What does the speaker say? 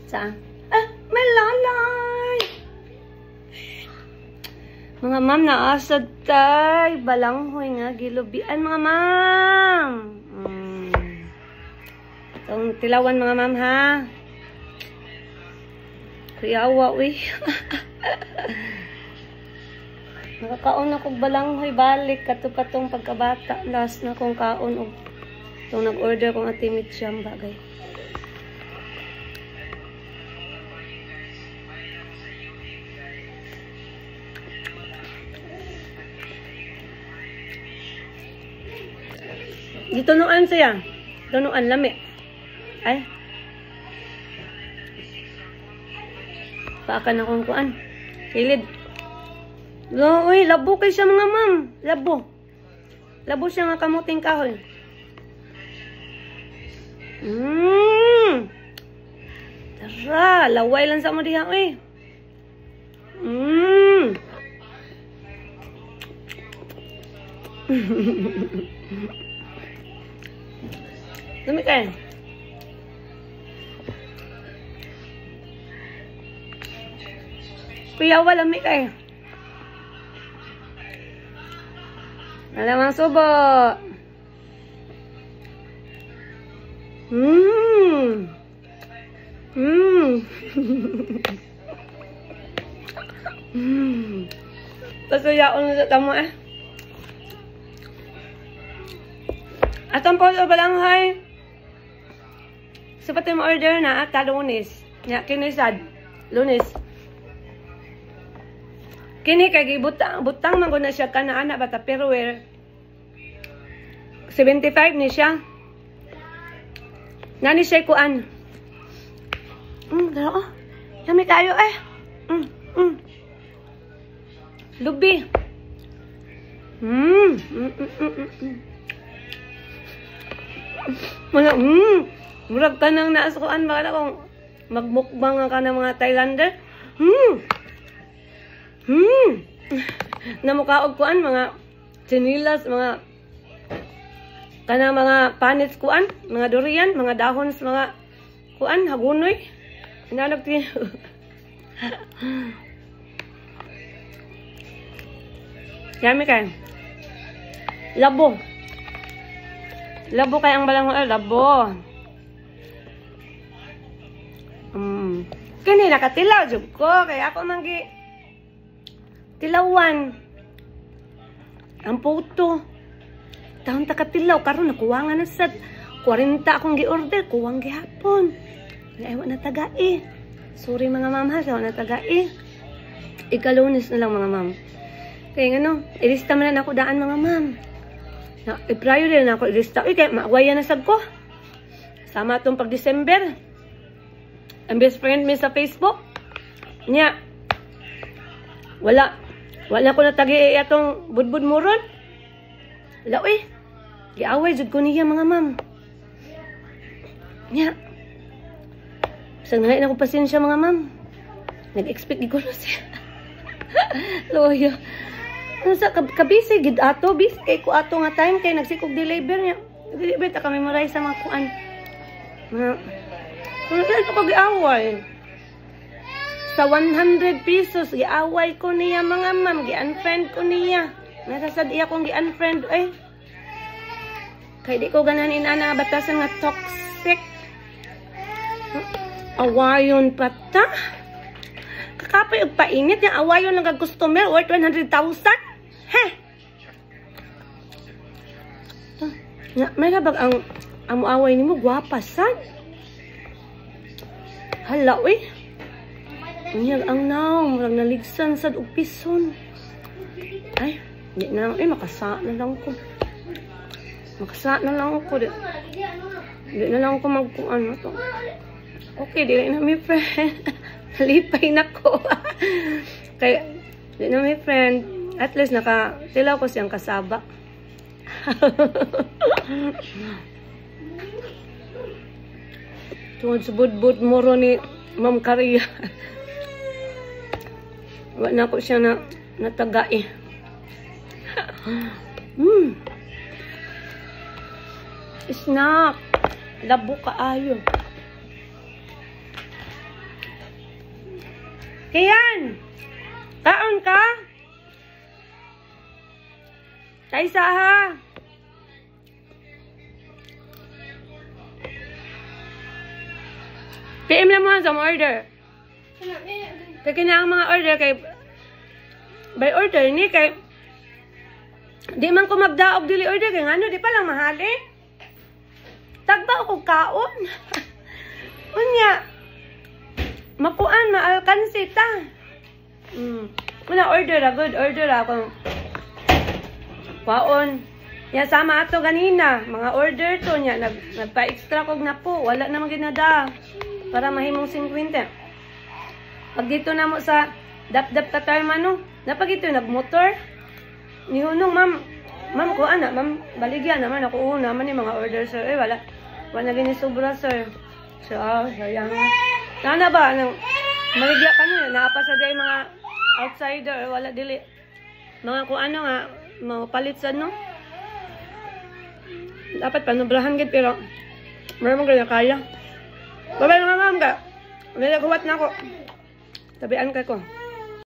Saan? Ah, may lalay! Mga ma'am, naasad tay. Balanghoy nga, gilubian mga ma'am. Itong tilawan mga ma'am ha. Kuyawa, uy. Nakakaon ako balanghoy balik. Katupatong pagkabata. Last na kong kaon. Itong nag-order kong atimit siyang bagay. Dito nuan siya. Tunuan lami. Ay. Paakan akong kuan. Kilid. No, uy, labo kay siya mga ma'am. Labo. Labo siya nga kamuting kahoy. Tara, laway lang sa mo diha, uy. Lami kayo. Kuyawa, lami kayo. Malamang subo. Pasuyaon sa tamo eh. Atong po sa balanghoy. Sapat yung order na at Lunes. Nya kinisad. Lunes. Kini kay butang man na siya kana ana bata pero 75 ni siya. Nani siya kuan. Dalo. Yami kayo eh. Lubi. Murag ka nang naasukuan ba kung magmukbang ka ng mga Thailander? Namukha og kuan mga chinilas, mga kanang mga panits kuan, mga durian, mga dahon sa mga kuan, hagunoy. Inanag tin. Yami kay. Labo. Labo kay ang balanghoy, labo. Kini nakatilaw jud ko kay ako manggi tilawan. Ang puto. Taon ta katilaw karon nakuwangan na sad 40 akong gi-order, kuwang gihapon. Ewa na tagai. Sorry mga ma'am ha, ewa na tagai. Ikalunes na lang mga ma'am. Kaya ngano, ilista man na ako daan mga ma'am. Na i-prior na ako ilista. Uy, kaya maawaya na sab ko. Sama tong pag-December. Ang best friend mi sa Facebook. Nya. Wala ko natagi atong budbud muron. Wala uy. Giaway jud ko niya mga ma'am. Nya. Sanay na ko pasensya mga ma'am. Nag-expect ko na siya. Loyo. Sa kabisi gid ato bis kay ko ato nga time kay nagsikog deliver niya. Deliver ta kami maray sa mga kuan. Kung ito ko giaway. Sa 100 pesos, giaway ko niya mga ma'am. Gi-unfriend ko niya. Nasasad iya kong gi-unfriend. Ay. Kaya di ko gananin na batasan nga toxic. Awayon pa ta. Kakapay og painit. Yung awayon lang kag-customer worth 100,000. Heh. May labag ang away ni mo. Gwapasan. Hala, uy. Unyag ang naw. Murag naligsan sa upison. Ay, di na lang. Ay, makasa na lang ko. Makasa na lang ko. Di na lang ko magkuan to. Okay, di na may friend. Halipay na ko. Kaya, di na may friend. At least nakatilaw ko siyang kasaba. Tungod sa budbud moro ni Ma'am Karia. Wala na ko siya na natagai. Snack. Labo kaayo. Kian! Kaon ka? Kaisa ha? PM lang mo sa order. Kaya kailangan mga order kay by order ni kay di man ko magdaog dili order kay ngano di pa lang mahal eh. Tagba ko kaon. Unya makuan maalkansi ta. Muna order ra good order ako. Kaon. Ya sama ato ganina mga order to nya nagpa-extra kog na po wala na maginada para mahimong 50. Pag dito na mo sa dap-dap katarma no, napag ito nagmotor. Ni hunong ma'am ko ana, ma'am baligyan naman ako una man yung mga order sir. Eh wala gini sobra sir. So sayang. Nana ba nang maligya ka no, naapa sa day mga outsider wala dili. Mga ko ano nga mapalit sa no. Dapat panobrahan gid pero meron mo kaya. Babay nga ma'am ka. May naghuwat na ako. Tabian ka ko.